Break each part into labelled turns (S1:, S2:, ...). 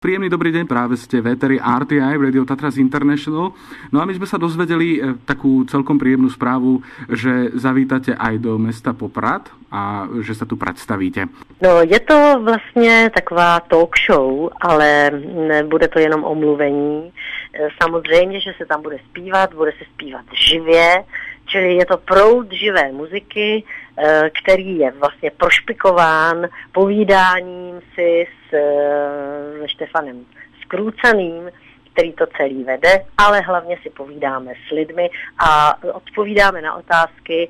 S1: Príjemný dobrý deň, práve ste v éteri RTI, Radio Tatras International. No a my sme sa dozvedeli takú celkom príjemnú správu, že zavítate aj do mesta Poprad a že sa tu predstavíte.
S2: No, je to vlastně taková talk show, ale nebude to jenom o mluvení. Samozřejmě, že se tam bude se zpívat živě, čili je to proud živé muziky, který je vlastně prošpikován povídáním si se Štefanem Skrůcaným, který to celý vede, ale hlavně si povídáme s lidmi a odpovídáme na otázky,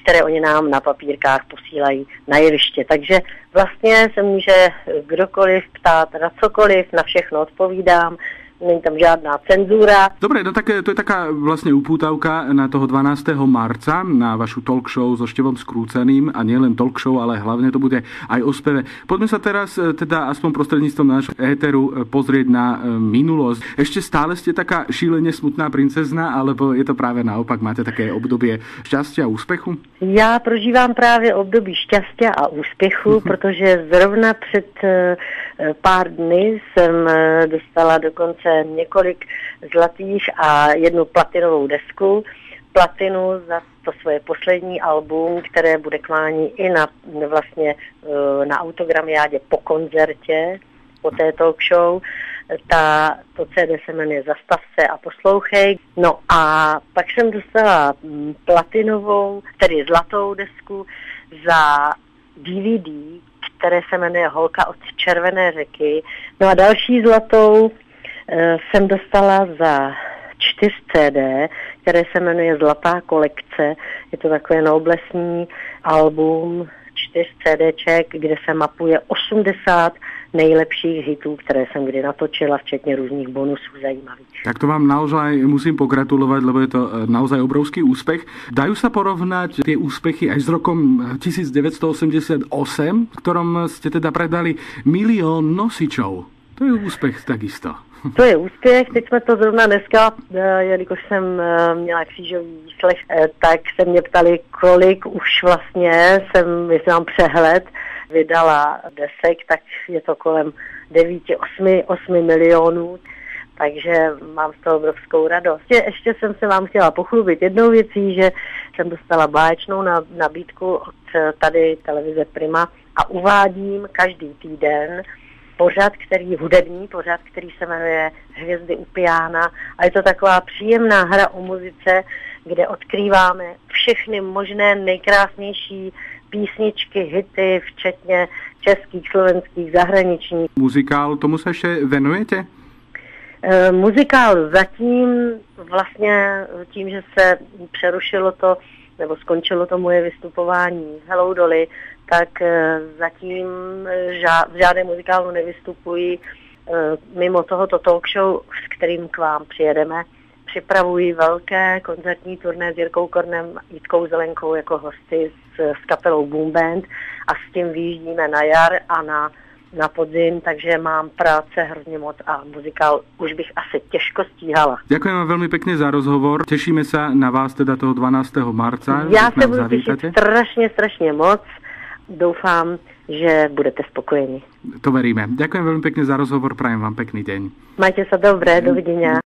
S2: které oni nám na papírkách posílají na jeviště. Takže vlastně se může kdokoliv ptát na cokoliv, na všechno odpovídám. Není tam žádná cenzúra.
S1: Dobre, no tak to je taká vlastne upútavka na toho 12. marca, na vašu talk show so Števom Skrúcaným a nielen talk show, ale hlavne to bude aj o speve. Poďme sa teraz teda aspoň prostredníctvom nášho éteru pozrieť na minulosť. Ešte stále ste taká šílene smutná princezna, alebo je to práve naopak, máte také obdobie šťastia a úspechu?
S2: Já prožívám právě období šťastia a úspěchu, protože zrovna před pár dny jsem dostala dokonce několik zlatých a jednu platinovou desku. Platinu za to svoje poslední album, které bude klání i na autogramiádě po koncertě, po té talk show. To CD se jmenuje Zastav se a poslouchej. No a pak jsem dostala platinovou, tedy zlatou desku za DVD, které se jmenuje Holka od Červené řeky. No a další zlatou jsem dostala za 4 CD, které se jmenuje Zlatá kolekce. Je to takové noblesní album 4 CDček, kde se mapuje 80 nejlepších hitů, které jsem kdy natočila, včetně různých bonusů zajímavých.
S1: Tak to vám naozaj musím pogratulovať, lebo je to naozaj obrovský úspech. Dajú sa porovnať tie úspechy aj s rokom 1988, v ktorom ste teda predali 1 000 000 nosičov. To je úspech takisto.
S2: To je úspěch, teď jsme to zrovna dneska, jelikož jsem měla křížový výslech, tak se mě ptali, kolik už vlastně jestli mám přehled, vydala desek, tak je to kolem 9-8 milionů, takže mám z toho obrovskou radost. Ještě jsem se vám chtěla pochlubit jednou věcí, že jsem dostala báječnou nabídku od tady televize Prima a uvádím každý týden hudební pořad, který se jmenuje Hvězdy u piána a je to taková příjemná hra o muzice, kde odkrýváme všechny možné nejkrásnější písničky, hity, včetně českých, slovenských, zahraničních.
S1: Muzikál, tomu se ještě venujete?
S2: Muzikál zatím vlastně tím, že se přerušilo to, nebo skončilo to moje vystupování Hello Dolly, tak zatím v žádném muzikálu nevystupuji. Mimo tohoto talk show, s kterým k vám přijedeme, připravuji velké koncertní turné s Jirkou Kornem a Jitkou Zelenkou jako hosty s kapelou Boom Band a s tím vyjíždíme na jar a na podzim, takže mám práce hrozně moc a muzikál už bych asi těžko stíhala.
S1: Ďakujem vám veľmi pekne za rozhovor. Tešíme sa na vás teda toho 12. marca.
S2: Já se budu těšit strašně moc. Doufám, že budete spokojení.
S1: To veríme. Ďakujem veľmi pekne za rozhovor, prajem vám pekný deň.
S2: Majte sa dobre, dovidenia.